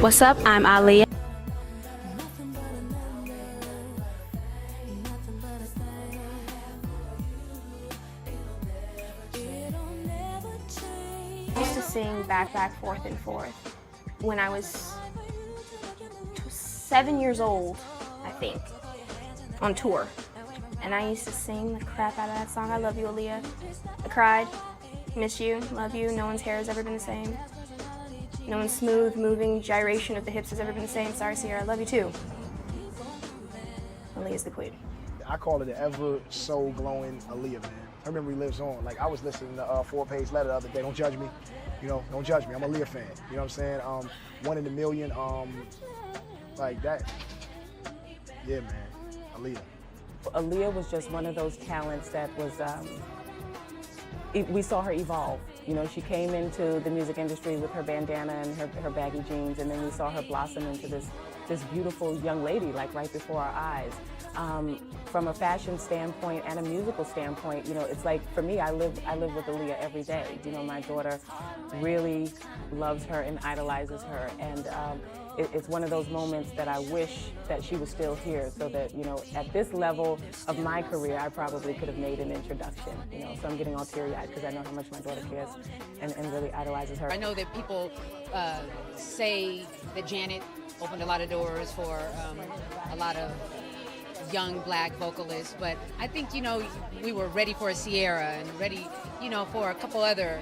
What's up? I'm Aaliyah. I used to sing back, forth, and forth when I was 7 years old, I think, on tour. And I used to sing the crap out of that song. I love you, Aaliyah. I cried. Miss you. Love you. No one's hair has ever been the same. No one's smooth, moving gyration of the hips has ever been the same. Sorry, Sierra. I love you too. Aaliyah's the queen. I call it the ever so glowing Aaliyah, man. Her memory lives on. Like, I was listening to a 4-page letter the other day. Don't judge me. You know, don't judge me. I'm a Aaliyah fan. You know what I'm saying? One in a million. Like that. Yeah, man. Aaliyah. Aaliyah was just one of those talents that was, we saw her evolve. You know, she came into the music industry with her bandana and her baggy jeans, and then we saw her blossom into this beautiful young lady, like right before our eyes. From a fashion standpoint and a musical standpoint, you know, it's like, for me, I live with Aaliyah every day. You know, my daughter really loves her and idolizes her, and it's one of those moments that I wish that she was still here, so that, you know, at this level of my career, I probably could have made an introduction, you know. So I'm getting all teary-eyed because I know how much my daughter cares and really idolizes her. I know that people say that Janet opened a lot of doors for a lot of young black vocalists, but I think, you know, we were ready for a Sierra and ready, you know, for a couple other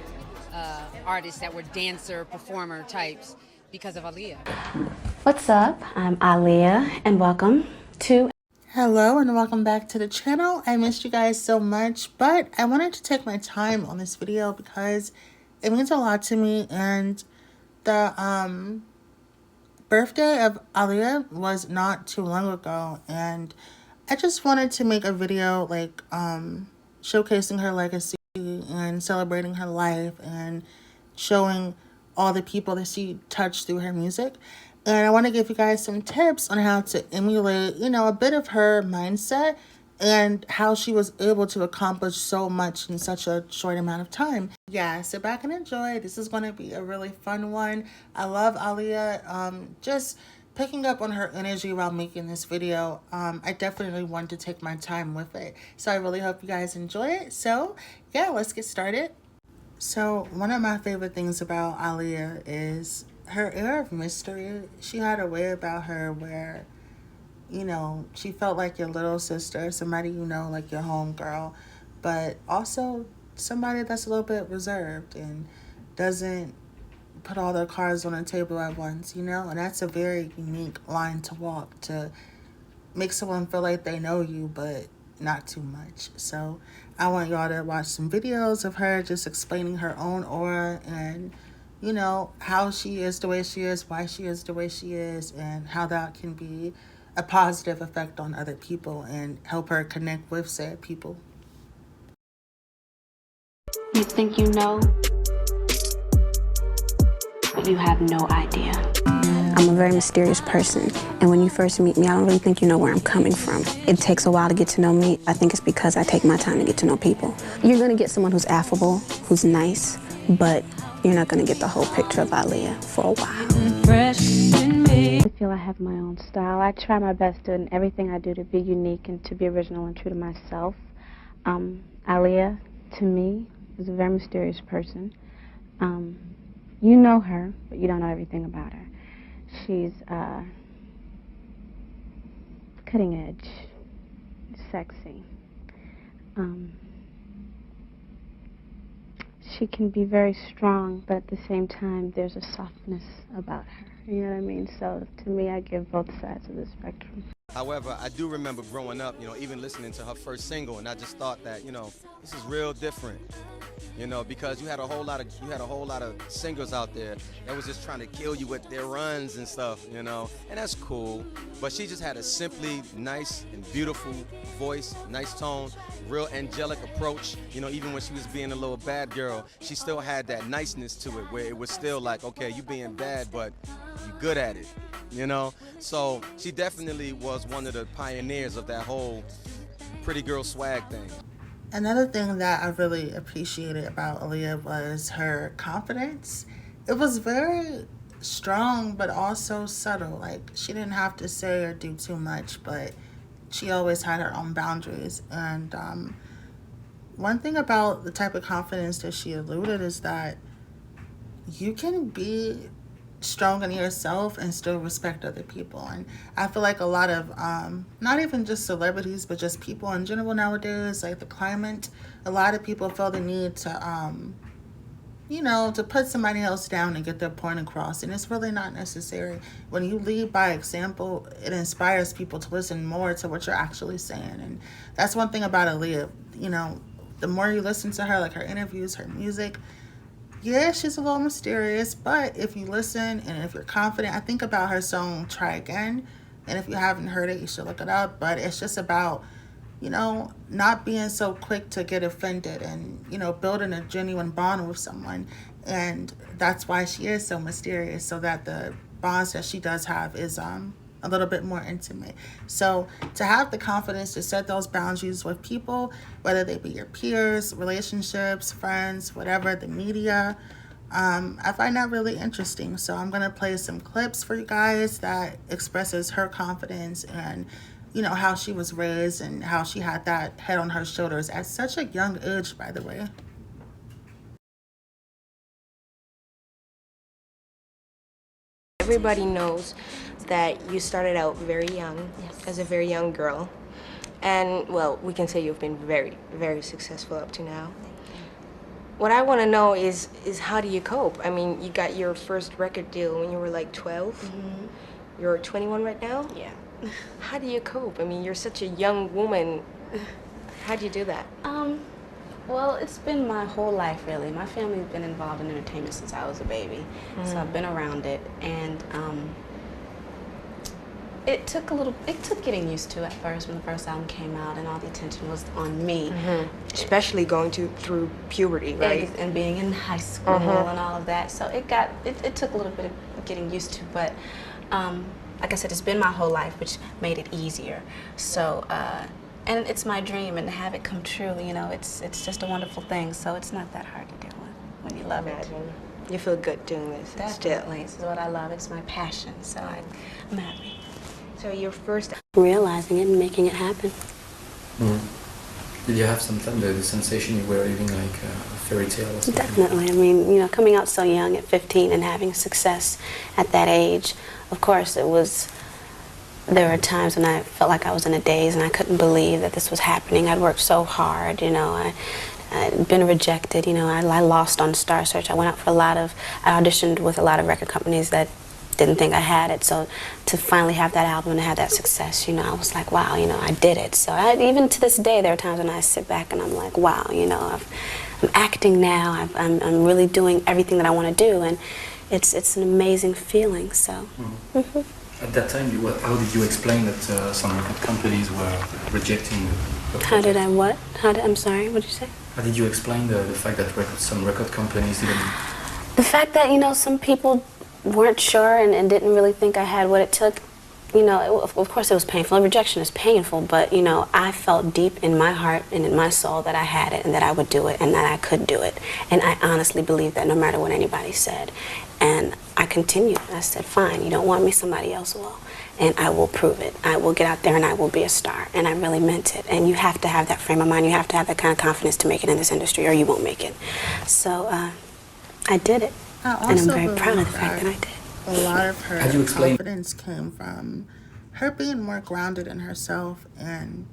artists that were dancer, performer types because of Aaliyah. What's up? I'm Aaliyah, and welcome to... Hello and welcome back to the channel. I missed you guys so much, but I wanted to take my time on this video because it means a lot to me, and the birthday of Aaliyah was not too long ago, and I just wanted to make a video like showcasing her legacy and celebrating her life and showing all the people that she touched through her music. And I want to give you guys some tips on how to emulate, you know, a bit of her mindset and how she was able to accomplish so much in such a short amount of time. Yeah, sit back and enjoy. This is going to be a really fun one. I love Aaliyah. Just picking up on her energy while making this video. I definitely wanted to take my time with it. So I really hope you guys enjoy it. So yeah, let's get started. So one of my favorite things about Aaliyah is her air of mystery. She had a way about her where, you know, she felt like your little sister, somebody you know, like your homegirl, but also somebody that's a little bit reserved and doesn't put all their cards on the table at once, you know? And that's a very unique line to walk, to make someone feel like they know you, but not too much. So I want y'all to watch some videos of her just explaining her own aura and, you know, how she is the way she is, why she is the way she is, and how that can be a positive effect on other people and help her connect with said people. You think you know, but you have no idea. I'm a very mysterious person, and when you first meet me, I don't really think you know where I'm coming from. It takes a while to get to know me. I think it's because I take my time to get to know people. You're gonna get someone who's affable, who's nice, but you're not gonna get the whole picture of Aaliyah for a while. I feel I have my own style. I try my best in everything I do to be unique and to be original and true to myself. Aaliyah, to me, is a very mysterious person. You know her, but you don't know everything about her. She's cutting edge, sexy. She can be very strong, but at the same time, there's a softness about her. You know what I mean? So to me, I give both sides of the spectrum. However, I do remember growing up, you know, even listening to her first single, and I just thought that, you know, this is real different, you know, because you had a whole lot of singers out there that was just trying to kill you with their runs and stuff, you know, and that's cool. But she just had a simply nice and beautiful voice, nice tone, real angelic approach. You know, even when she was being a little bad girl, she still had that niceness to it, where it was still like, okay, you being bad, but you good at it, you know? So she definitely was one of the pioneers of that whole pretty girl swag thing. Another thing that I really appreciated about Aaliyah was her confidence. It was very strong but also subtle. Like, she didn't have to say or do too much, but she always had her own boundaries. And one thing about the type of confidence that she alluded is that you can be strong in yourself and still respect other people. And I feel like a lot of not even just celebrities, but just people in general nowadays, like the climate, a lot of people feel the need to to put somebody else down and get their point across, and it's really not necessary. When you lead by example, it inspires people to listen more to what you're actually saying. And that's one thing about Aaliyah. The more you listen to her, like her interviews, her music, yeah, she's a little mysterious, but if you listen and if you're confident, I think about her song Try Again, and if you haven't heard it, you should look it up. But it's just about, not being so quick to get offended and, building a genuine bond with someone. And that's why she is so mysterious, so that the bonds that she does have is a little bit more intimate. So to have the confidence to set those boundaries with people, whether they be your peers, relationships, friends, whatever, the media, I find that really interesting. So I'm going to play some clips for you guys that expresses her confidence and, how she was raised and how she had that head on her shoulders at such a young age, by the way. Everybody knows that you started out very young, as a very young girl. And, well, we can say you've been very, very successful up to now. What I want to know is how do you cope? I mean, you got your first record deal when you were like 12. Mm-hmm. You're 21 right now? Yeah. How do you cope? I mean, you're such a young woman. How do you do that? Well, it's been my whole life, really. My family's been involved in entertainment since I was a baby. Mm-hmm. So I've been around it. And it took getting used to at first when the first album came out and all the attention was on me. Mm-hmm. Especially going through puberty, right? And being in high school and all of that. So it took a little bit of getting used to, but like I said, it's been my whole life, which made it easier. So, and it's my dream, and to have it come true, it's just a wonderful thing. So it's not that hard to deal with when you love it. You feel good doing this. Definitely. This is what I love. It's my passion. So I'm happy. So your first... Realizing it and making it happen. Did you have sometimes the sensation you were living like a fairy tale or something? Definitely. I mean, coming out so young at 15 and having success at that age, of course, there were times when I felt like I was in a daze and I couldn't believe that this was happening. I'd worked so hard, I'd been rejected, I lost on Star Search. I auditioned with a lot of record companies that didn't think I had it. So to finally have that album and have that success, I was like, wow, I did it. So even to this day, there are times when I sit back and I'm like, wow, I'm acting now. I'm really doing everything that I want to do, and it's an amazing feeling. So. At that time, how did you explain that some record companies were rejecting the How did I what? I'm sorry, what did you say? How did you explain the fact that some record companies didn't... The fact that, some people weren't sure and didn't really think I had what it took. Of course it was painful. Rejection is painful, but, I felt deep in my heart and in my soul that I had it and that I would do it and that I could do it. And I honestly believed that no matter what anybody said. And I continued. I said, fine, you don't want me, somebody else will. And I will prove it. I will get out there and I will be a star. And I really meant it. And you have to have that frame of mind. You have to have that kind of confidence to make it in this industry or you won't make it. So I did it. And I'm very proud of the fact that I did. A lot of her confidence came from her being more grounded in herself and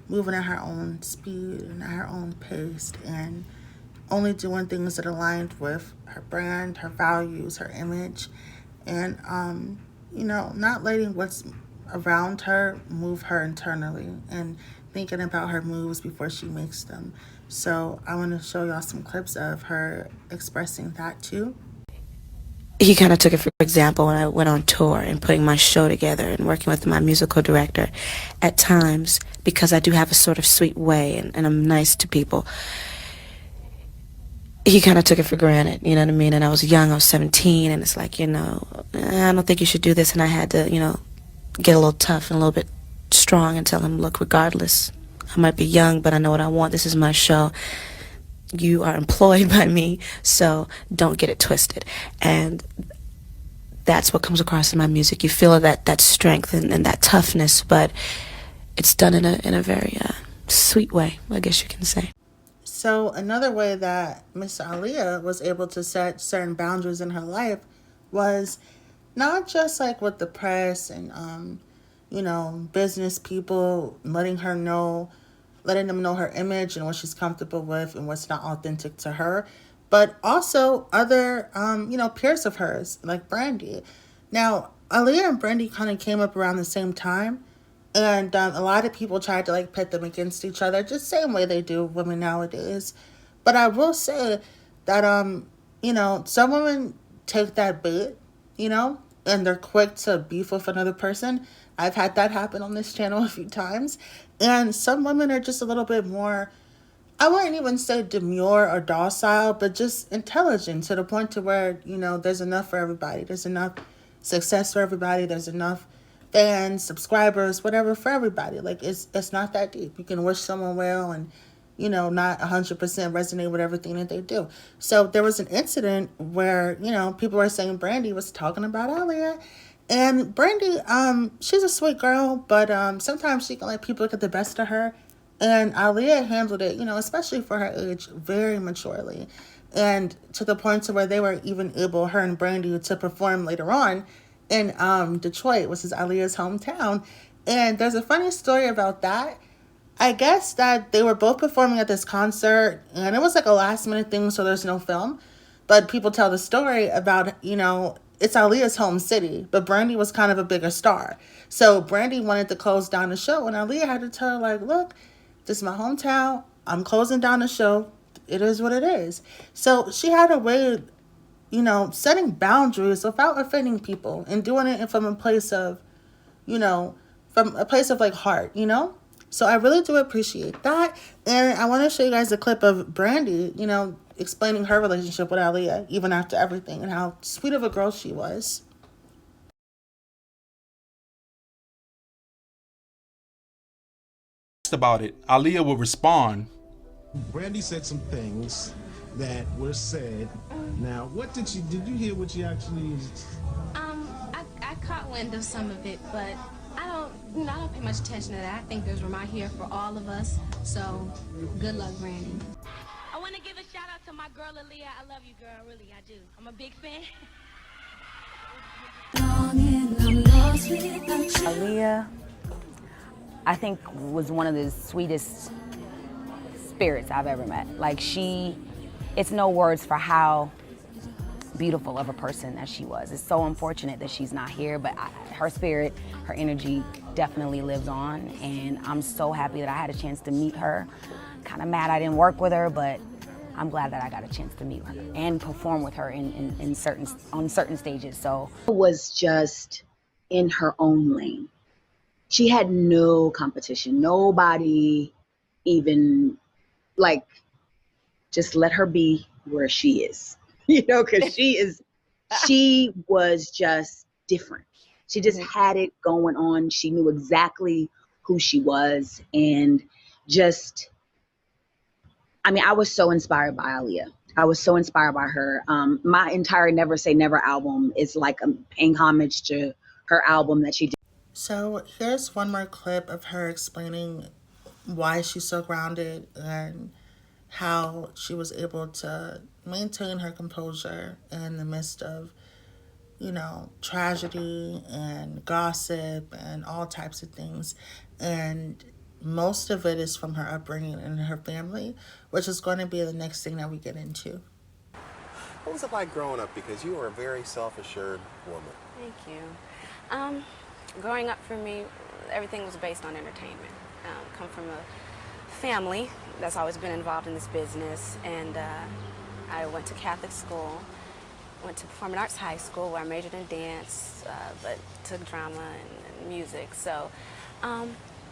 moving at her own speed and at her own pace and only doing things that aligned with her brand, her values, her image, and, not letting what's around her move her internally and thinking about her moves before she makes them. So I want to show y'all some clips of her expressing that too. He kind of took it for example when I went on tour and putting my show together and working with my musical director. At times, because I do have a sort of sweet way and I'm nice to people, he kind of took it for granted, you know what I mean? And I was young, I was 17, and it's like, I don't think you should do this. And I had to, get a little tough and a little bit strong and tell him, look, regardless, I might be young, but I know what I want. This is my show. You are employed by me, so don't get it twisted. And that's what comes across in my music. You feel that strength and that toughness, but it's done in a very sweet way, I guess you can say. So another way that Miss Aaliyah was able to set certain boundaries in her life was not just like with the press and business people, letting them know her image and what she's comfortable with and what's not authentic to her, but also other peers of hers like Brandy. Now Aaliyah and Brandy kind of came up around the same time, and a lot of people tried to like pit them against each other, just same way they do women nowadays. But I will say that some women take that bait, and they're quick to beef with another person. I've had that happen on this channel a few times. And some women are just a little bit more, I wouldn't even say demure or docile, but just intelligent to the point to where, there's enough for everybody. There's enough success for everybody. There's enough fans, subscribers, whatever for everybody. Like, it's not that deep. You can wish someone well and, not 100% resonate with everything that they do. So there was an incident where, people were saying Brandy was talking about Aaliyah. And Brandy, she's a sweet girl, but sometimes she can let people get the best of her. And Aaliyah handled it, especially for her age, very maturely. And to the point to where they were even able, her and Brandy, to perform later on in Detroit, which is Aaliyah's hometown. And there's a funny story about that. I guess that they were both performing at this concert, and it was like a last minute thing, so there's no film. But people tell the story about, it's Aaliyah's home city, but Brandy was kind of a bigger star. So Brandy wanted to close down the show, and Aaliyah had to tell her, like, look, this is my hometown. I'm closing down the show. It is what it is. So she had a way, setting boundaries without offending people and doing it from a place of, like heart, So I really do appreciate that. And I want to show you guys a clip of Brandy, explaining her relationship with Aaliyah, even after everything, and how sweet of a girl she was. About it, Aaliyah would respond. Brandy said some things that were said. Now, did you hear what she actually? I caught wind of some of it, but I don't pay much attention to that. I think there's room out here for all of us. So, good luck, Brandy. I want to give a shout out to my girl Aaliyah. I love you, girl. Really, I do. I'm a big fan. Aaliyah, I think, was one of the sweetest spirits I've ever met. Like, it's no words for how beautiful of a person that she was. It's so unfortunate that she's not here, but her spirit, her energy definitely lives on, and I'm so happy that I had a chance to meet her. Kind of mad I didn't work with her, but I'm glad that I got a chance to meet her and perform with her on certain stages. So it was just in her own lane. She had no competition. Nobody even just let her be where she is, because she was just different. She just had it going on. She knew exactly who she was, and I was so inspired by Aaliyah. I was so inspired by her. My entire Never Say Never album is like paying homage to her album that she did. So here's one more clip of her explaining why she's so grounded and how she was able to maintain her composure in the midst of, tragedy and gossip and all types of things. And most of it is from her upbringing and her family, which is going to be the next thing that we get into. What was it like growing up? Because you were a very self-assured woman. Thank you. Growing up for me, everything was based on entertainment. Come from a family that's always been involved in this business, and I went to Catholic school, went to Performing Arts High School where I majored in dance, but took drama and music. So,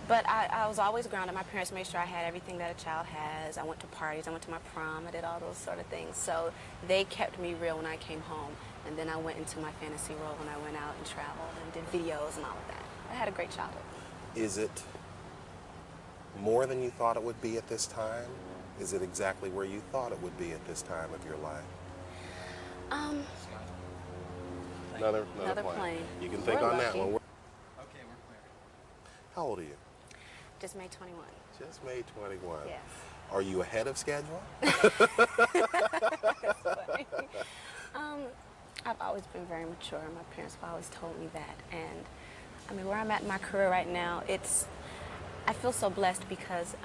but I was always grounded. My parents made sure I had everything that a child has. I went to parties, I went to my prom, I did all those sort of things. So they kept me real when I came home. And then I went into my fantasy role when I went out and traveled and did videos and all of that. I had a great childhood. Is it more than you thought it would be at this time? Is it exactly where you thought it would be at this time of your life? Another plane. You can think on that one. Okay, we're clear. How old are you? Just made 21. Just made 21. Yes. Are you ahead of schedule? I've always been very mature. My parents have always told me that. And I mean, where I'm at in my career right now, I feel so blessed because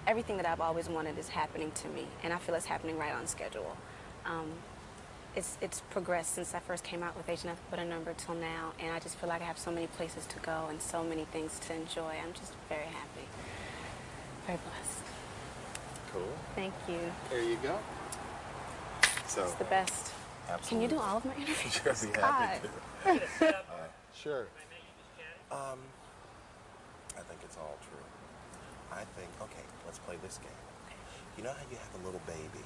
everything that I've always wanted is happening to me. And I feel it's happening right on schedule. It's progressed since I first came out with H Nothing But a Number till now. And I just feel like I have so many places to go and so many things to enjoy. I'm just very happy. Very blessed. Cool. Thank you. There you go. So it's the best. Absolutely. Can you do all of my interviews? Sure, be happy to. Sure. I think it's all true. I think, okay, let's play this game. You know how you have a little baby,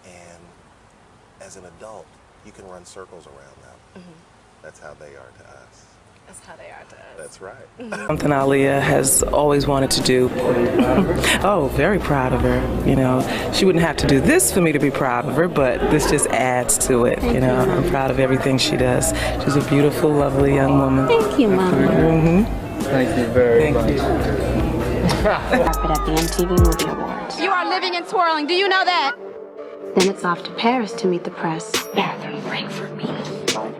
and as an adult, you can run circles around them. That's how they are to us. That's how they are to us. That's right. Something Aaliyah has always wanted to do. Oh, very proud of her. You know, she wouldn't have to do this for me to be proud of her, but this just adds to it. You know, I'm proud of everything she does. She's a beautiful, lovely young woman. Thank you, Mom. Thank you very much. Carpet at the MTV Movie Awards. You are living and twirling. Do you know that? Then it's off to Paris to meet the press. Bathroom break for me.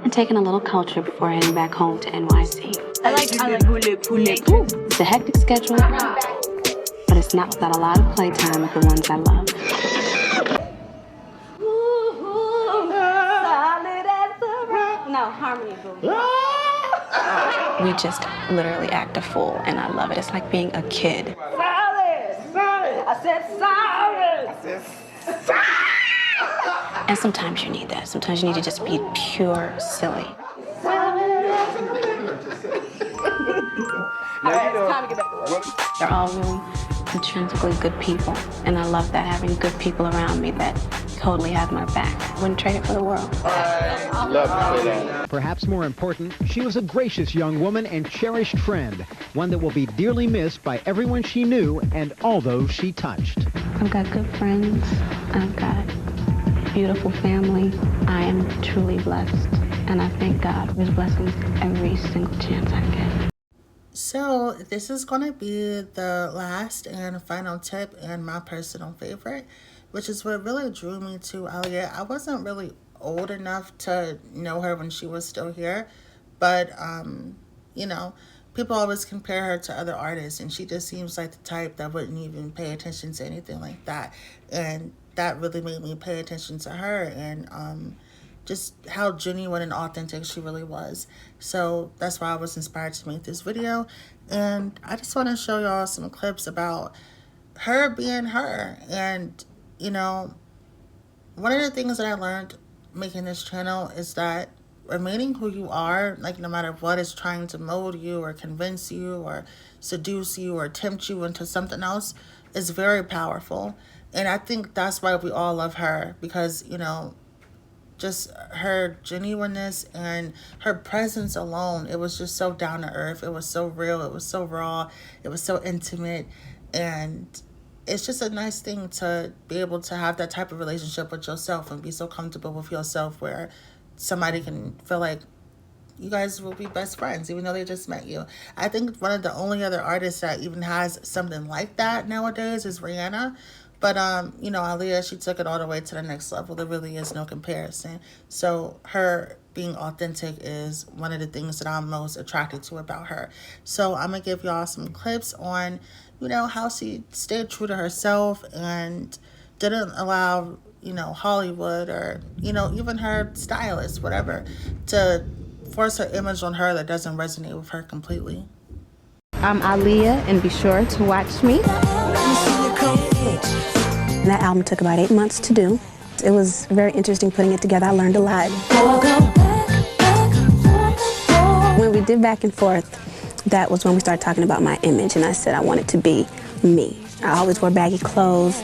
And taking a little culture before heading back home to NYC. I like It's a hectic schedule, but it's not without a lot of playtime with the ones I love. No, harmony, boo. We just literally act a fool, and I love it. It's like being a kid. I said sorry. And sometimes you need that. Sometimes you need to just be pure silly. They're all really intrinsically good people, and I love that, having good people around me that totally have my back. Wouldn't trade it for the world. Perhaps more important, she was a gracious young woman and cherished friend, one that will be dearly missed by everyone she knew and all those she touched. I've got good friends. I've got a beautiful family. I am truly blessed, and I thank God for his blessings every single chance I get. So this is going to be the last and final tip and my personal favorite, which is what really drew me to Aaliyah. I wasn't really old enough to know her when she was still here, but you know, people always compare her to other artists, and she just seems like the type that wouldn't even pay attention to anything like that. And that really made me pay attention to her and just how genuine and authentic she really was. So that's why I was inspired to make this video. And I just want to show y'all some clips about her being her. And, you know, one of the things that I learned making this channel is that remaining who you are, like no matter what is trying to mold you or convince you or seduce you or tempt you into something else, is very powerful. And I think that's why we all love her, because, you know, just her genuineness and her presence alone, it was just so down to earth. It was so real. It was so raw. It was so intimate. And it's just a nice thing to be able to have that type of relationship with yourself and be so comfortable with yourself where somebody can feel like you guys will be best friends even though they just met you. I think one of the only other artists that even has something like that nowadays is Rihanna. But, you know, Aaliyah, she took it all the way to the next level. There really is no comparison. So her being authentic is one of the things that I'm most attracted to about her. So I'm going to give y'all some clips on, you know, how she stayed true to herself and didn't allow, you know, Hollywood or, you know, even her stylist, whatever, to force her image on her that doesn't resonate with her completely. I'm Aaliyah, and be sure to watch me. That album took about 8 months to do. It was very interesting putting it together. I learned a lot. When we did Back and Forth, that was when we started talking about my image, and I said I wanted to be me. I always wore baggy clothes,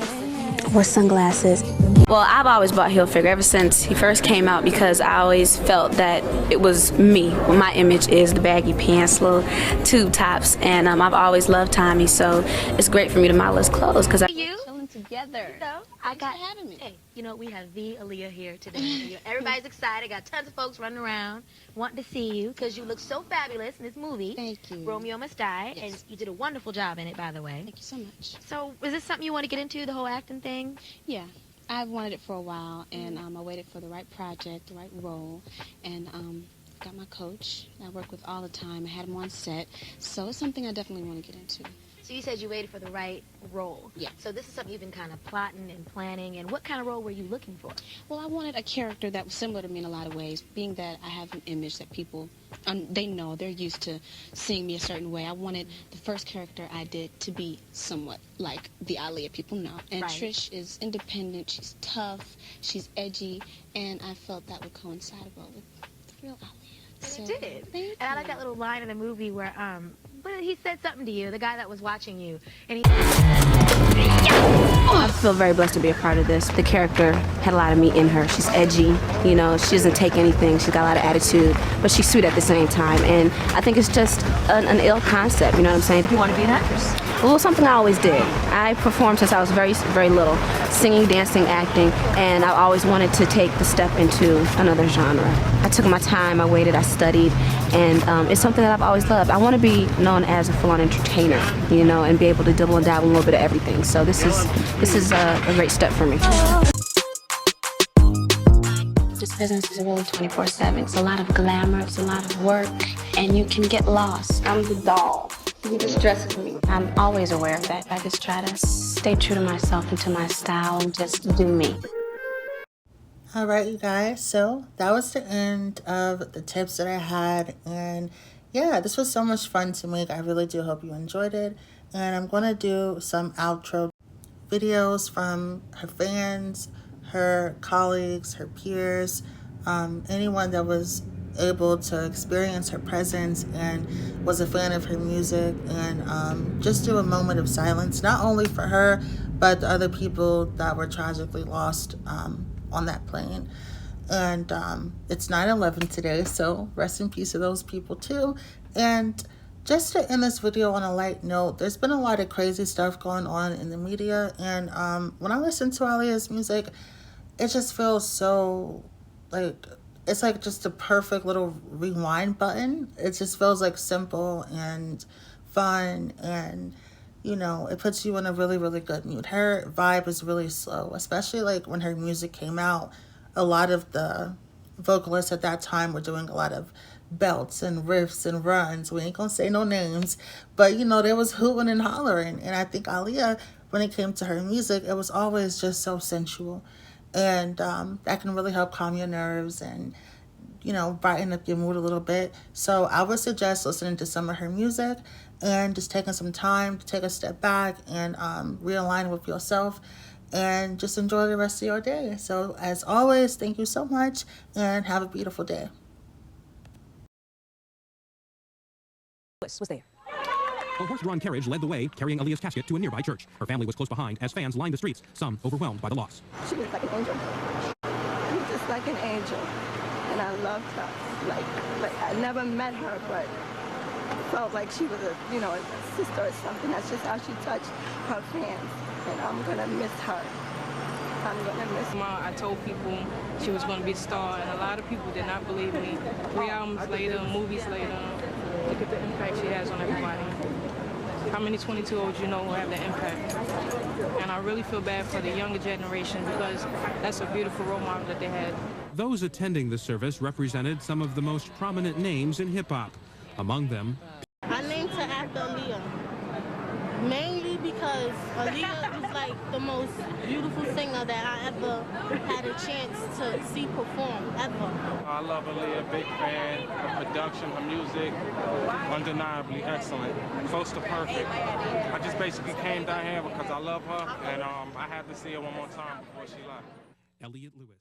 wore sunglasses. Well, I've always bought Hilfiger ever since he first came out because I always felt that it was me. My image is the baggy pants, little tube tops, and I've always loved Tommy, so it's great for me to model his clothes because together. You know, Thanks for having me. Hey, you know, we have the Aaliyah here today. Everybody's excited. Got tons of folks running around wanting to see you because you look so fabulous in this movie. Thank you. Romeo Must Die. Yes. And you did a wonderful job in it, by the way. Thank you so much. So, is this something you want to get into, the whole acting thing? Yeah. I've wanted it for a while, and I waited for the right project, the right role, and got my coach I work with all the time. I had him on set, so it's something I definitely want to get into. So you said you waited for the right role. Yeah. So this is something you've been kind of plotting and planning, and what kind of role were you looking for? Well, I wanted a character that was similar to me in a lot of ways, being that I have an image that people, they know, they're used to seeing me a certain way. I wanted the first character I did to be somewhat like the Aaliyah people know. And Right. Trish is independent, she's tough, she's edgy, and I felt that would coincide well with the real Aaliyah. And it did. And I like that little line in the movie where, but he said something to you, the guy that was watching you, and he... I feel very blessed to be a part of this. The character had a lot of me in her. She's edgy, you know, she doesn't take anything. She's got a lot of attitude, but she's sweet at the same time. And I think it's just an ill concept, you know what I'm saying? You want to be an actress? Well, something I always did. I performed since I was very, very little, singing, dancing, acting, and I always wanted to take the step into another genre. I took my time, I waited, I studied, and it's something that I've always loved. I want to be known as a full-on entertainer, you know, and be able to double and dabble in a little bit of everything. So this is a great step for me. This business is really 24/7. It's a lot of glamour, it's a lot of work, and you can get lost. I'm the doll. You just dress me. I'm always aware of that. I just try to stay true to myself and to my style and just do me. All right, you guys, so that was the end of the tips that I had, and yeah, this was so much fun to make. I really do hope you enjoyed it, and I'm going to do some outro videos from her fans, her colleagues, her peers, anyone that was able to experience her presence and was a fan of her music, and just do a moment of silence, not only for her, but the other people that were tragically lost on that plane. And it's 9/11 today, so rest in peace to those people too. And just to end this video on a light note, there's been a lot of crazy stuff going on in the media, and when I listen to Aaliyah's music, it just feels so like, it's like just a perfect little rewind button. It just feels like simple and fun, and you know, it puts you in a really, really good mood. Her vibe is really slow, especially like when her music came out. A lot of the vocalists at that time were doing a lot of belts and riffs and runs. We ain't gonna say no names, but you know, there was hooting and hollering. And I think Aaliyah, when it came to her music, it was always just so sensual. And that can really help calm your nerves and, you know, brighten up your mood a little bit. So I would suggest listening to some of her music and just taking some time to take a step back and realign with yourself and just enjoy the rest of your day. So as always, thank you so much and have a beautiful day. Was there. A horse-drawn carriage led the way, carrying Aaliyah's casket to a nearby church. Her family was close behind as fans lined the streets, some overwhelmed by the loss. She was like an angel. She was just like an angel. And I loved her. Like I never met her, but felt like she was a, you know, a sister or something. That's just how she touched her fans. And I'm gonna miss her. I'm gonna miss her. I told people she was gonna be a star, and a lot of people did not believe me. 3 albums later, movies later, look at the impact she has on everybody. How many 22-year-olds you know who have that impact? And I really feel bad for the younger generation because that's a beautiful role model that they had. Those attending the service represented some of the most prominent names in hip-hop. Among them, I named her after Aaliyah, mainly because Aaliyah was like the most beautiful singer that I ever had a chance to see perform, ever. I love Aaliyah, big fan. Her production, her music, undeniably excellent, close to perfect. I just basically came down here because I love her, and I had to see her one more time before she left. Elliot Lewis.